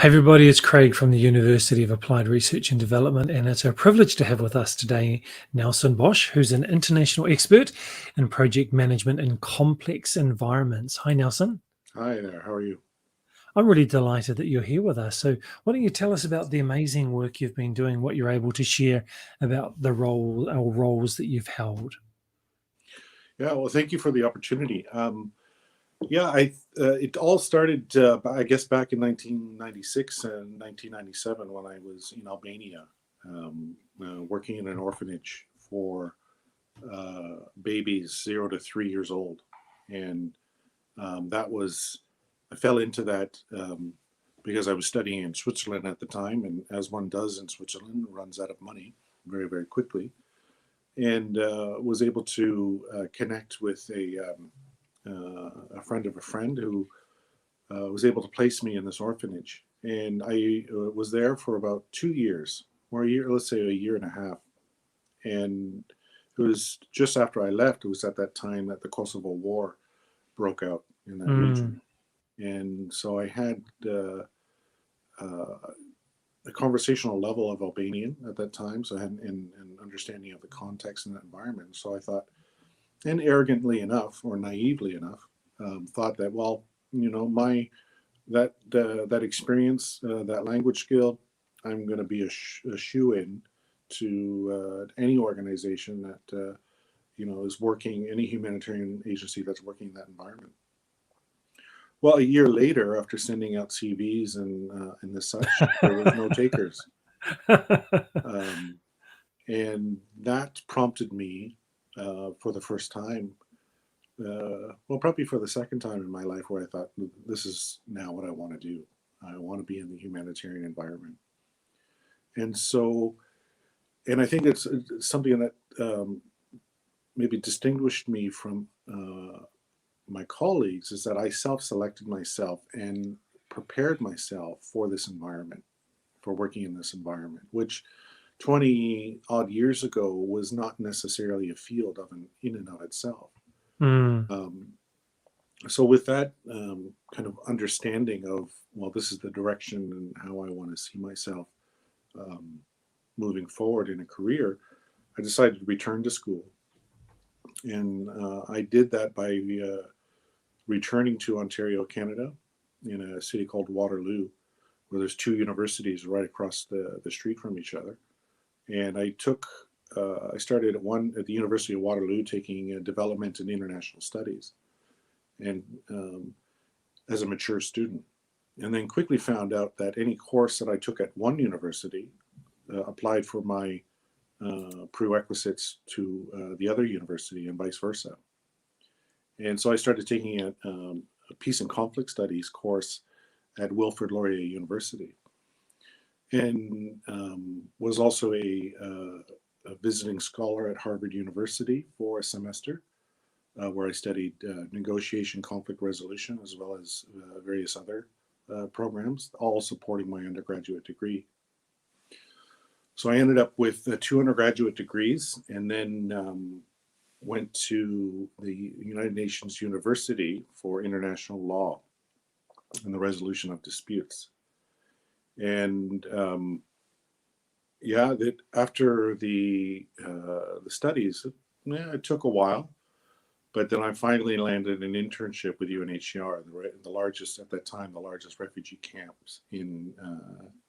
Hey everybody, it's Craig from the University of Applied Research and Development, and it's a privilege to have with us today Nelson Bosch, who's an international expert in project management in complex environments. Hi, Nelson. Hi there, how are you? I'm really delighted that you're here with us. So, why don't you tell us about the amazing work you've been doing, what you're able to share about the role or roles that you've held? Yeah, well, thank you for the opportunity. It all started, I guess, back in 1996 and 1997 when I was in Albania, working in an orphanage for babies 0 to 3 years old. And I fell into that because I was studying in Switzerland at the time. And as one does in Switzerland, runs out of money very, very quickly. And was able to connect with a friend of a friend who was able to place me in this orphanage. And I was there for about 2 years, or a year, let's say a year and a half. And it was just after I left, it was at that time that the Kosovo War broke out in that Mm, region. And so I had a conversational level of Albanian at that time, so I had an understanding of the context and the environment. So I thought, and arrogantly enough, or naively enough, thought that, well, my that experience, that language skill, I'm going to be a shoe in to any organization that is working, any humanitarian agency that's working in that environment. Well, a year later, after sending out CVs and the such, there was no takers, um, and that prompted me for the first time. Well, probably for the second time in my life, where I thought, this is now what I want to do. I want to be in the humanitarian environment, and so, and I think it's something that maybe distinguished me from my colleagues is that I self-selected myself and prepared myself for this environment, for working in this environment, which 20 odd years ago was not necessarily a field in and of itself. mm, Um, so with that kind of understanding of, well, this is the direction and how I want to see myself um, moving forward in a career, I decided to return to school. And I did that by returning to Ontario, Canada, in a city called Waterloo, where there's two universities right across the street from each other. And I started at the University of Waterloo taking development and international studies, and as a mature student. And then quickly found out that any course that I took at one university applied for my prerequisites to the other university and vice versa. And so I started taking a peace and conflict studies course at Wilfrid Laurier University, and was also a visiting scholar at Harvard University for a semester, where I studied negotiation, conflict resolution, as well as various other programs, all supporting my undergraduate degree. So I ended up with 2 undergraduate degrees, and then went to the United Nations University for International Law and the Resolution of Disputes. And that after the studies, it took a while, but then I finally landed an internship with UNHCR, the largest at that time, the largest refugee camps in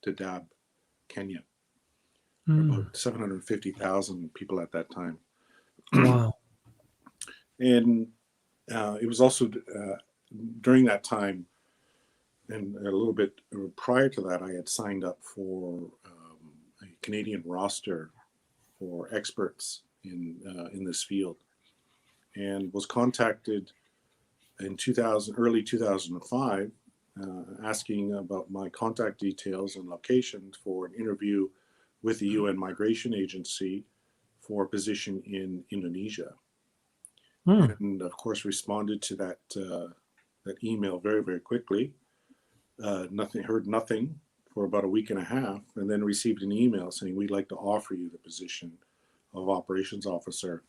Dadaab, Kenya. There were mm. about 750,000 people at that time. Wow. And it was also during that time, and a little bit prior to that, I had signed up for a Canadian roster for experts in this field, and was contacted in early 2005, asking about my contact details and location for an interview with the UN Migration Agency for a position in Indonesia. Mm. And of course responded to that email very, very quickly. Heard nothing for about a week and a half, and then received an email saying, we'd like to offer you the position of operations officer,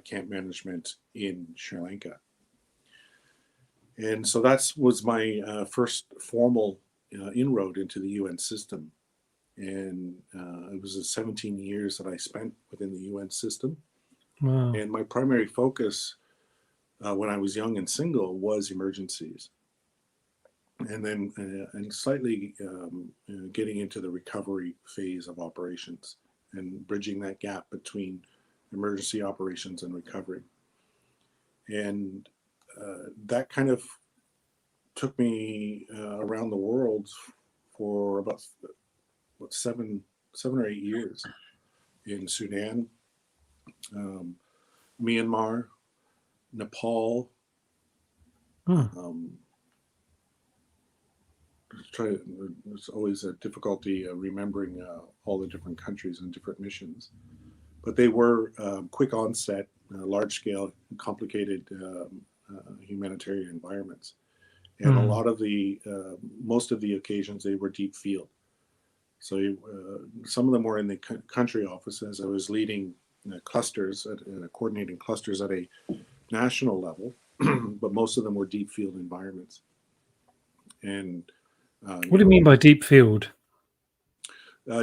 camp management in Sri Lanka. And so that was my first formal inroad into the UN system. And it was the 17 years that I spent within the UN system. Wow. And my primary focus when I was young and single was emergencies. And then and slightly getting into the recovery phase of operations and bridging that gap between emergency operations and recovery. And that kind of took me around the world for about seven or 8 years in Sudan, Myanmar, Nepal. There's always a difficulty remembering all the different countries and different missions, but they were quick onset, large scale, complicated humanitarian environments. And a lot of most of the occasions they were deep field. So some of them were in the country offices. I was leading clusters, coordinating clusters at a national level, but most of them were deep field environments. And what do you mean by deep field?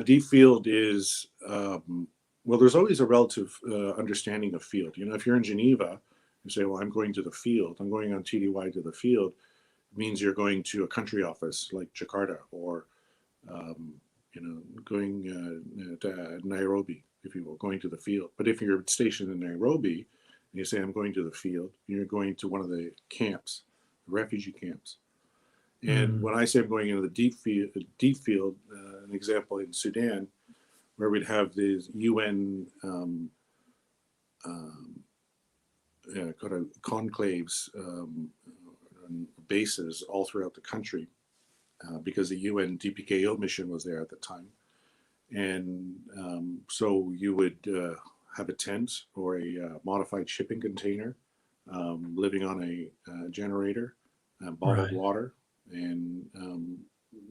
Deep field is, well, there's always a relative understanding of field. You know, if you're in Geneva, you say, well, I'm going to the field. I'm going on TDY to the field. It means you're going to a country office like Jakarta, or, you know, going to Nairobi, if you will, going to the field. But if you're stationed in Nairobi, and you say, I'm going to the field, you're going to one of the camps, the refugee camps. And when I say I'm going into the deep field, an example in Sudan, where we'd have these UN kind of conclaves, bases all throughout the country, because the UN DPKO mission was there at the time. And so you would have a tent or a modified shipping container, living on a generator, bottled water, and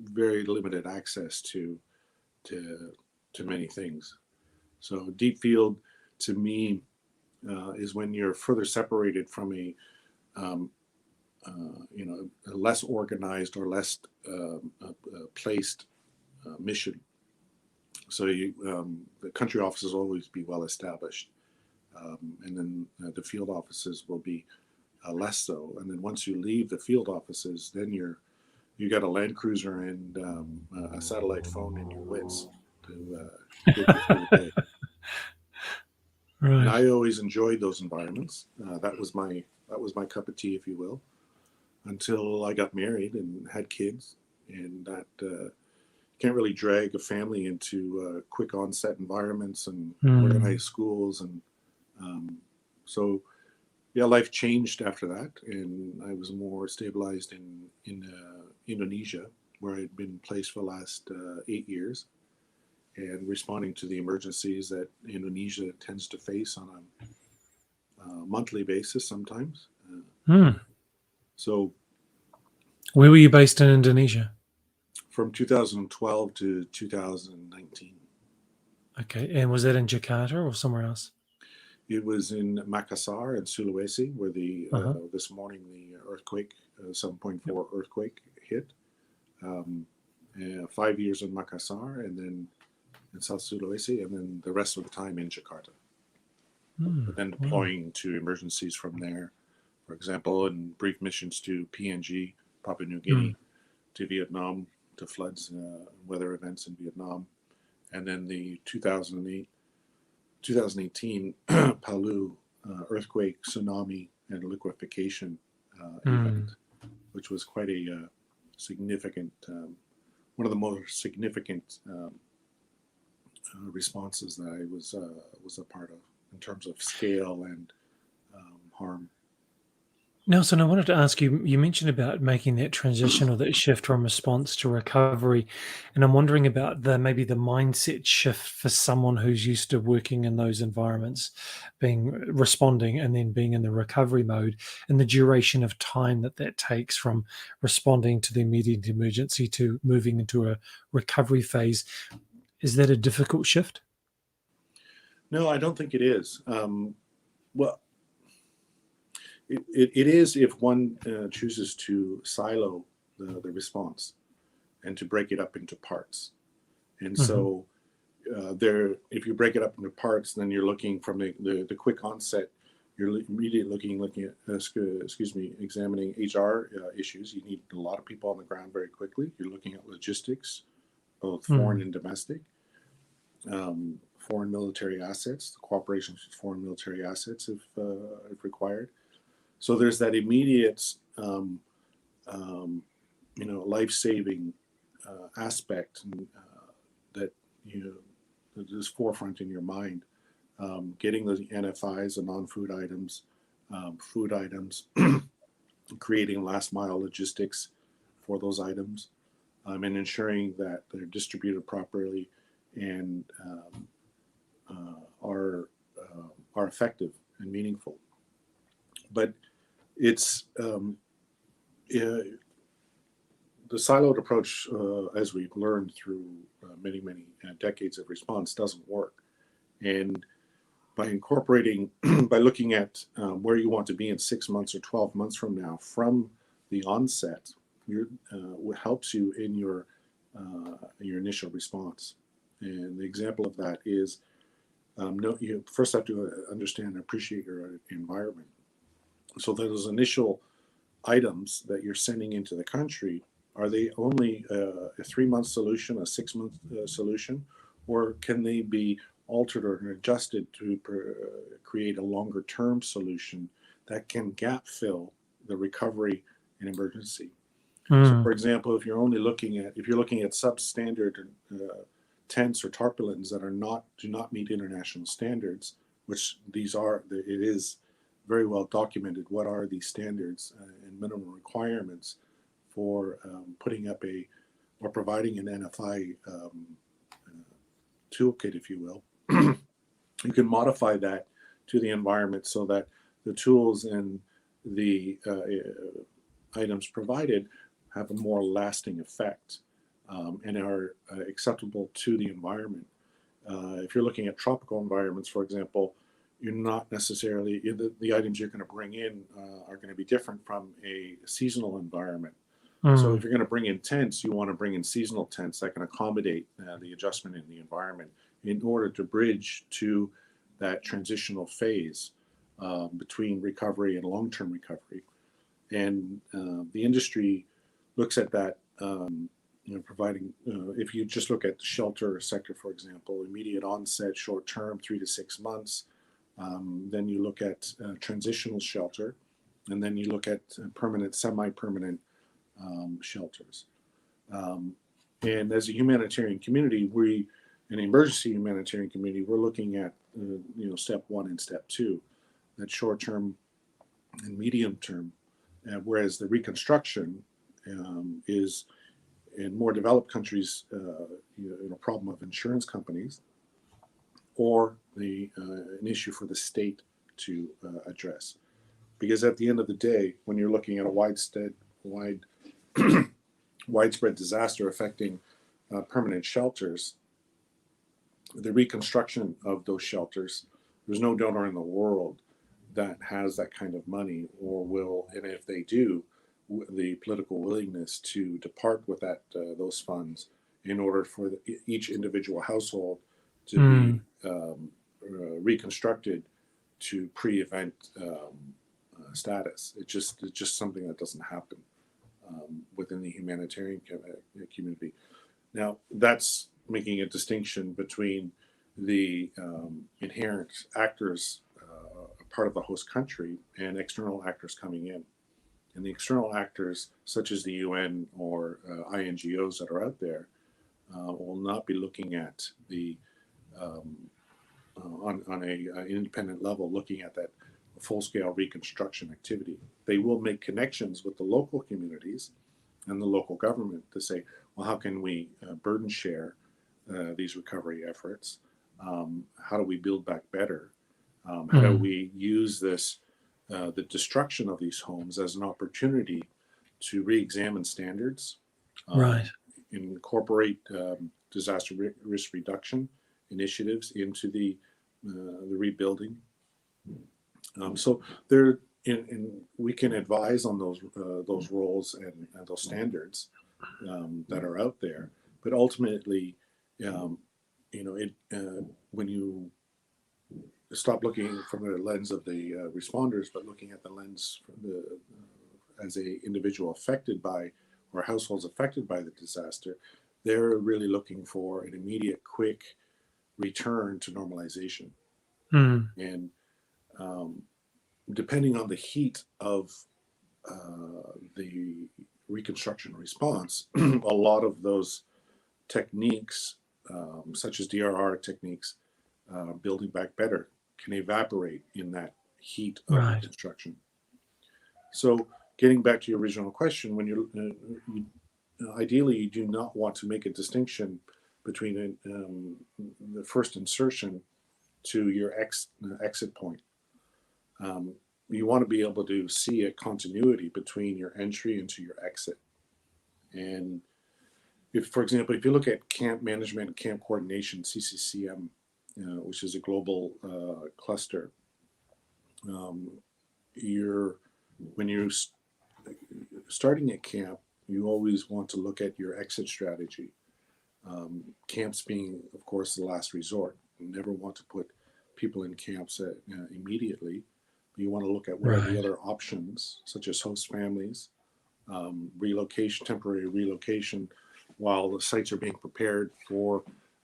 very limited access to many things. So deep field to me is when you're further separated from a you know, a less organized or less placed mission. So you, the country offices will always be well established, and then the field offices will be less so. And then once you leave the field offices, then you got a Land Cruiser and a satellite phone in your wits to get you through the day. Right. And I always enjoyed those environments. That was my cup of tea, if you will, until I got married and had kids, and that can't really drag a family into quick onset environments and organized schools, and so yeah, life changed after that, and I was more stabilized in Indonesia, where I'd been placed for the last 8 years, and responding to the emergencies that Indonesia tends to face on a monthly basis sometimes. So, where were you based in Indonesia? From 2012 to 2019. Okay, and was that in Jakarta or somewhere else? It was in Makassar and Sulawesi, where the this morning the earthquake, 7.4 earthquake hit. 5 years in Makassar, and then in South Sulawesi, and then the rest of the time in Jakarta. But then deploying to emergencies from there, for example, in brief missions to PNG, Papua New Guinea, to Vietnam, to floods, weather events in Vietnam, and then the 2018 Palu earthquake, tsunami, and liquefaction event, which was quite a significant, one of the most significant responses that I was a part of in terms of scale and harm. Nelson, I wanted to ask you, you mentioned about making that transition or that shift from response to recovery. And I'm wondering about maybe the mindset shift for someone who's used to working in those environments, responding and then being in the recovery mode, and the duration of time that takes from responding to the immediate emergency to moving into a recovery phase. Is that a difficult shift? No, I don't think it is. Well, it is if one chooses to silo the response. and to break it up into parts. And Mm-hmm. so if you break it up into parts, then you're looking from the quick onset, you're immediately looking at, examining HR issues. You need a lot of people on the ground very quickly. You're looking at logistics, both foreign and domestic, foreign military assets, the cooperation with foreign military assets if required. So there's that immediate, life-saving aspect that is forefront in your mind. Getting the NFIs, the non-food items, food items, creating last mile logistics for those items, and ensuring that they're distributed properly and are effective and meaningful. But it's the siloed approach, as we've learned through many decades of response, doesn't work. And by incorporating, by looking at where you want to be in 6 months or 12 months from now, from the onset, helps you in your initial response. And the example of that is, you first have to understand and appreciate your environment. So those initial items that you're sending into the country, are they only a 3-month solution, a 6-month solution, or can they be altered or adjusted to create a longer term solution that can gap fill the recovery and emergency? So for example, if you're looking at substandard tents or tarpaulins that do not meet international standards, which these are, it is very well documented what are these standards and minimum requirements for putting up or providing an NFI toolkit, if you will. You can modify that to the environment so that the tools and the items provided have a more lasting effect and are acceptable to the environment. If you're looking at tropical environments, for example, you're not necessarily, the items you're going to bring in are going to be different from a seasonal environment. So if you're going to bring in tents, you want to bring in seasonal tents that can accommodate the adjustment in the environment in order to bridge to that transitional phase between recovery and long-term recovery. And the industry looks at that, providing, if you just look at the shelter sector, for example, immediate onset, short-term, 3 to 6 months. Then you look at transitional shelter, and then you look at permanent, semi-permanent shelters. And as a humanitarian community, an emergency humanitarian community, we're looking at step 1 and step 2, that short-term and medium-term, whereas the reconstruction is in more developed countries a problem of insurance companies or an issue for the state to address. Because at the end of the day, when you're looking at a widespread disaster affecting permanent shelters, the reconstruction of those shelters, there's no donor in the world that has that kind of money or will, and if they do, the political willingness to depart with those funds in order for each individual household to be reconstructed to pre-event status. It's just something that doesn't happen within the humanitarian community. Now, that's making a distinction between the inherent actors, part of the host country, and external actors coming in. And the external actors, such as the UN or INGOs that are out there, will not be looking at the on an independent level, looking at that full-scale reconstruction activity. They will make connections with the local communities and the local government to say, well, how can we burden share these recovery efforts? How do we build back better? How do we use the destruction of these homes as an opportunity to re-examine standards, incorporate disaster risk reduction initiatives into the rebuilding. So we can advise on those roles and those standards, that are out there. But ultimately, when you stop looking from the lens of the responders, but looking at the lens from as a individual affected by, or households affected by the disaster, they're really looking for an immediate, quick return to normalization. And depending on the heat of the reconstruction response, a lot of those techniques, such as DRR techniques, building back better, can evaporate in that heat of Right. reconstruction. So getting back to your original question, when you ideally you do not want to make a distinction between the first insertion to your exit point. You want to be able to see a continuity between your entry into your exit. And if, for example, if you look at camp management, camp coordination, CCCM, which is a global cluster, when you're starting at camp, you always want to look at your exit strategy. Camps being, of course, the last resort. You never want to put people in camps immediately. You want to look at what are the other options, such as host families, relocation, temporary relocation, while the sites are being prepared for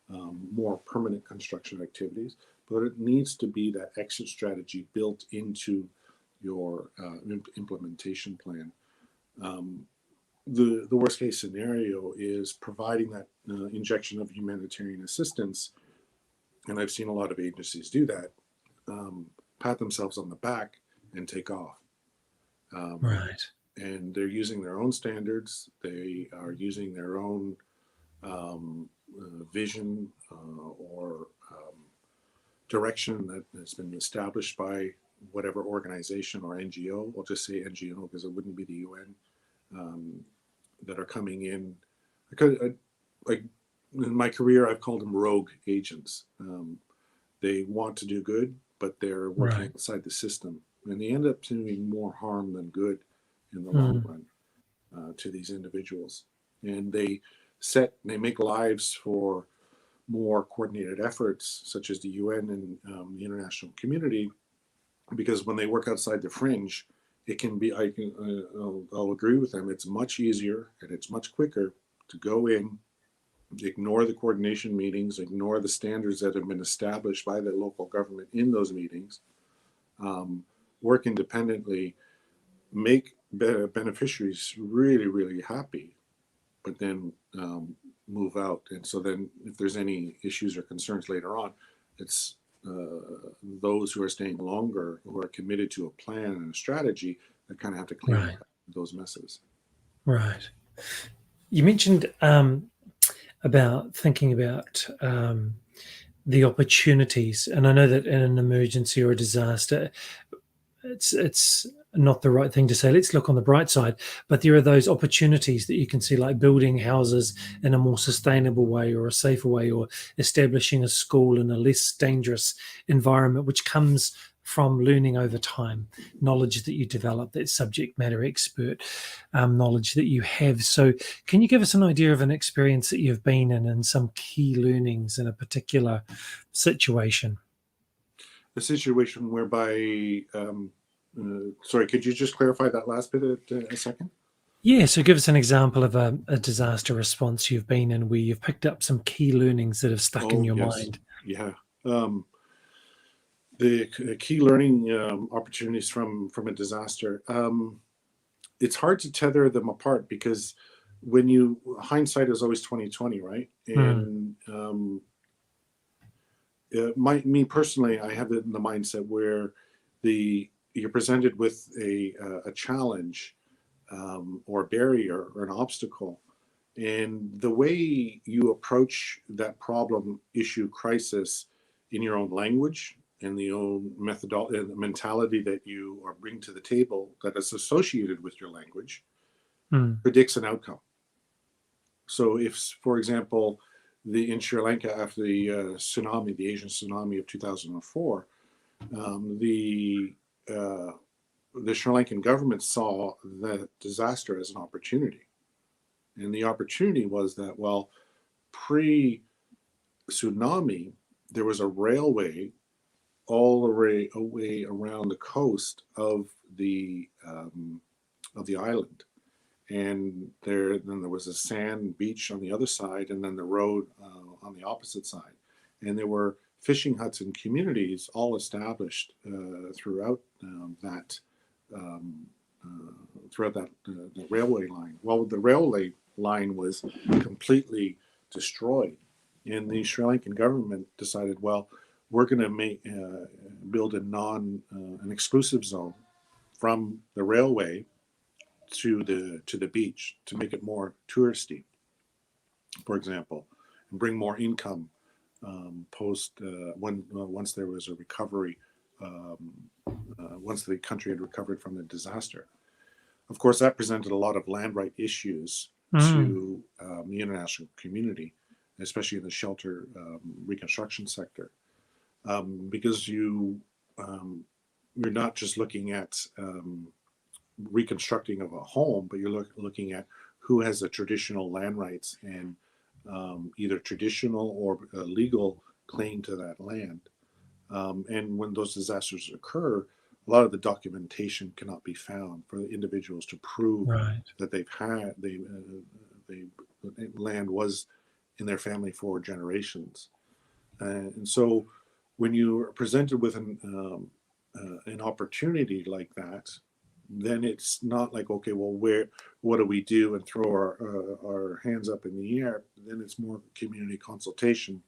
more permanent construction activities. But it needs to be that exit strategy built into your implementation plan. The worst case scenario is providing that injection of humanitarian assistance, and I've seen a lot of agencies do that, pat themselves on the back and take off. Right. And they're using their own standards. They are using their own vision or direction that has been established by whatever organization or NGO. We'll just say NGO because it wouldn't be the UN, that are coming in. Like in my career, I've called them rogue agents. They want to do good, but they're working outside the system, and they end up doing more harm than good in the long run to these individuals. And they make lives for more coordinated efforts, such as the UN and the international community, because when they work outside the fringe, it can be, I'll agree with them, it's much easier and it's much quicker to go in, ignore the coordination meetings, ignore the standards that have been established by the local government in those meetings, work independently, make beneficiaries really, really happy, but then move out. And so then if there's any issues or concerns later on, it's those who are staying longer, who are committed to a plan and a strategy, that kind of have to clean up those messes. Right. You mentioned about thinking about the opportunities, and I know that in an emergency or a disaster, it's not the right thing to say, let's look on the bright side, but there are those opportunities that you can see, like building houses in a more sustainable way or a safer way, or establishing a school in a less dangerous environment, which comes from learning over time, knowledge that you develop, that subject matter expert knowledge that you have. So can you give us an idea of an experience that you've been in and some key learnings in a particular situation? A situation whereby, sorry, could you just clarify that last bit a second? Yeah, so give us an example of a disaster response you've been in where you've picked up some key learnings that have stuck in your mind. Yeah. The key learning opportunities from a disaster. It's hard to tether them apart because when hindsight is always 20/20, right? And me personally, I have it in the mindset where you're presented with a challenge or a barrier or an obstacle, and the way you approach that problem, issue, crisis in your own language and the own methodology, the mentality that you bring to the table that is associated with your language, predicts an outcome. So if, for example, in Sri Lanka after the tsunami, the Asian tsunami of 2004, the Sri Lankan government saw the disaster as an opportunity. And the opportunity was that, well, pre-tsunami, there was a railway all the way around the coast of the island, and then there was a sand beach on the other side, and then the road on the opposite side, and there were fishing huts and communities all established throughout that the railway line. Well, the railway line was completely destroyed, and the Sri Lankan government decided, well, we're going to build an exclusive zone from the railway to the beach to make it more touristy, for example, and bring more income once there was a recovery, once the country had recovered from the disaster. Of course, that presented a lot of land right issues to the international community, especially in the shelter reconstruction sector. Because you're not just looking at reconstructing of a home, but you're looking at who has the traditional land rights and either traditional or legal claim to that land. And when those disasters occur, a lot of the documentation cannot be found for the individuals to prove that the land was in their family for generations. And so when you're presented with an opportunity like that, then it's not like, okay, well, what do we do, and throw our hands up in the air. Then it's more community consultation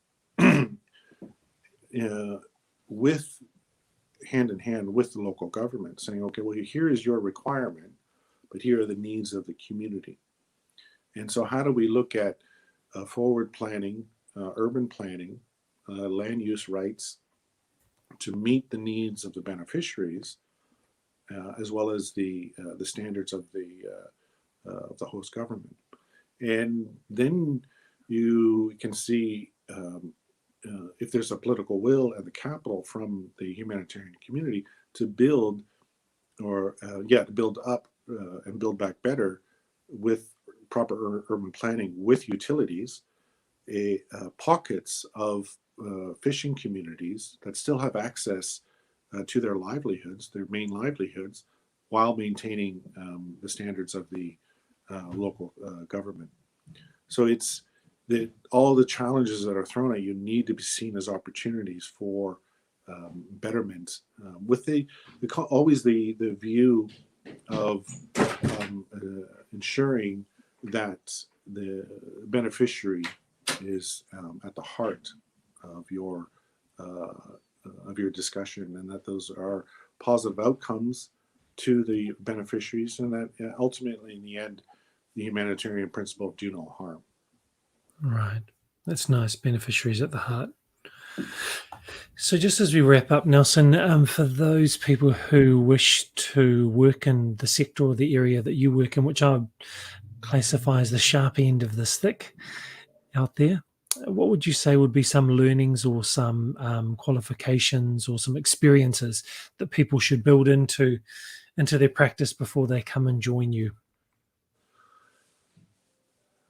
with hand in hand with the local government, saying, okay, well, here is your requirement, but here are the needs of the community. And so how do we look at forward planning, urban planning, land use rights to meet the needs of the beneficiaries, as well as the standards of the host government. And then you can see if there's a political will at the capital from the humanitarian community to build up and build back better with proper urban planning with utilities, pockets of fishing communities that still have access to their livelihoods, their main livelihoods, while maintaining the standards of the local government. So it's all the challenges that are thrown at you need to be seen as opportunities for betterment, with always the view of ensuring that the beneficiary is at the heart of your discussion, and that those are positive outcomes to the beneficiaries, and that ultimately, in the end, the humanitarian principle of do no harm. Right. That's nice. Beneficiaries at the heart. So just as we wrap up, Nelson, for those people who wish to work in the sector or the area that you work in, which I would classify as the sharp end of the stick out there, what would you say would be some learnings or some qualifications or some experiences that people should build into their practice before they come and join you?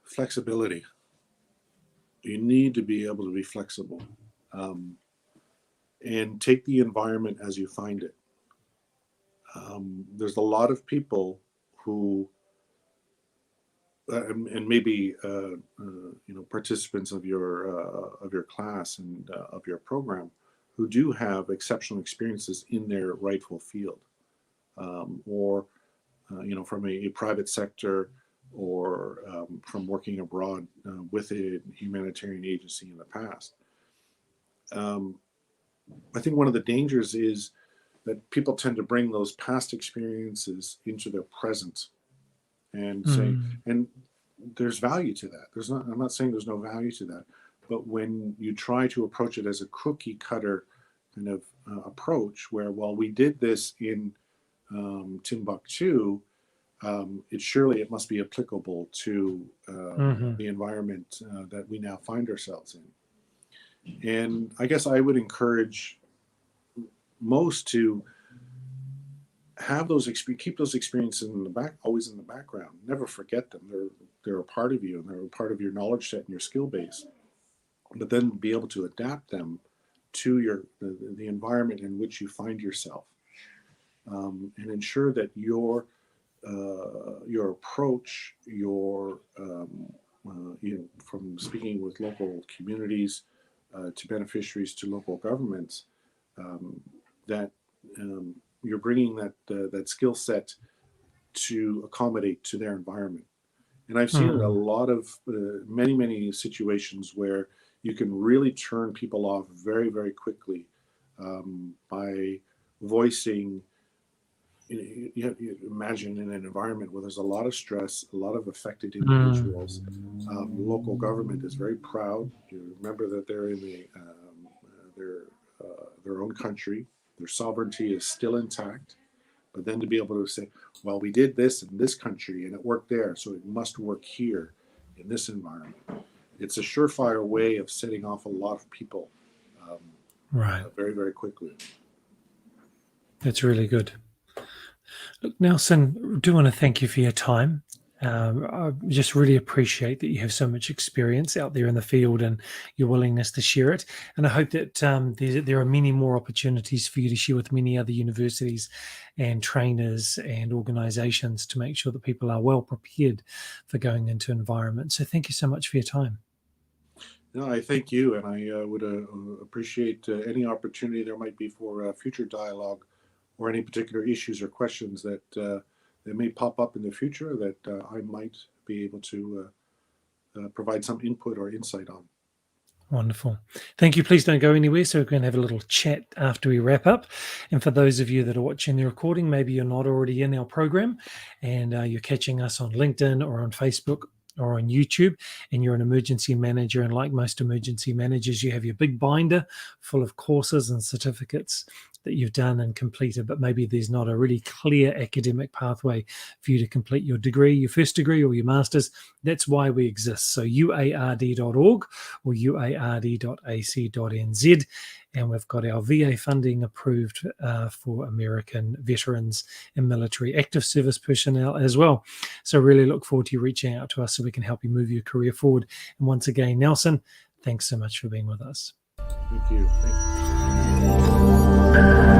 Flexibility. You need to be able to be flexible, and take the environment as you find it. There's a lot of people who, and maybe participants of your class and of your program, who do have exceptional experiences in their rightful field, or from a private sector, or from working abroad with a humanitarian agency in the past. I think one of the dangers is that people tend to bring those past experiences into their present, and say, and there's value to that. I'm not saying there's no value to that, but when you try to approach it as a cookie cutter kind of approach, where, well, we did this in Timbuktu, it must be applicable to the environment that we now find ourselves in. And I guess I would encourage most to have those keep those experiences in the back, always in the background. Never forget them. They're a part of you, and they're a part of your knowledge set and your skill base. But then be able to adapt them to the environment in which you find yourself, and ensure that your approach, from speaking with local communities to beneficiaries to local governments, that you're bringing that skill set to accommodate to their environment. And I've seen a lot of many situations where you can really turn people off very, very quickly by voicing. You imagine in an environment where there's a lot of stress, a lot of affected individuals. Local government is very proud. You remember that they're in their own country. Their sovereignty is still intact. But then to be able to say, well, we did this in this country and it worked there, so it must work here in this environment. It's a surefire way of setting off a lot of people very, very quickly. That's really good. Look, Nelson, I do want to thank you for your time. I just really appreciate that you have so much experience out there in the field and your willingness to share it. And I hope that there are many more opportunities for you to share with many other universities and trainers and organizations to make sure that people are well prepared for going into environment. So thank you so much for your time. No, I thank you, and I would appreciate any opportunity there might be for future dialogue or any particular issues or questions that may pop up in the future that I might be able to provide some input or insight on. Wonderful. Thank you. Please don't go anywhere. So we're going to have a little chat after we wrap up. And for those of you that are watching the recording, maybe you're not already in our program and you're catching us on LinkedIn or on Facebook or on YouTube, and you're an emergency manager, and like most emergency managers, you have your big binder full of courses and certificates that you've done and completed, but maybe there's not a really clear academic pathway for you to complete your degree, your first degree or your master's. That's why we exist. So uard.org or uard.ac.nz, and we've got our VA funding approved for American veterans and military active service personnel as well. So really look forward to you reaching out to us so we can help you move your career forward. And once again, Nelson, thanks so much for being with us. Thank you.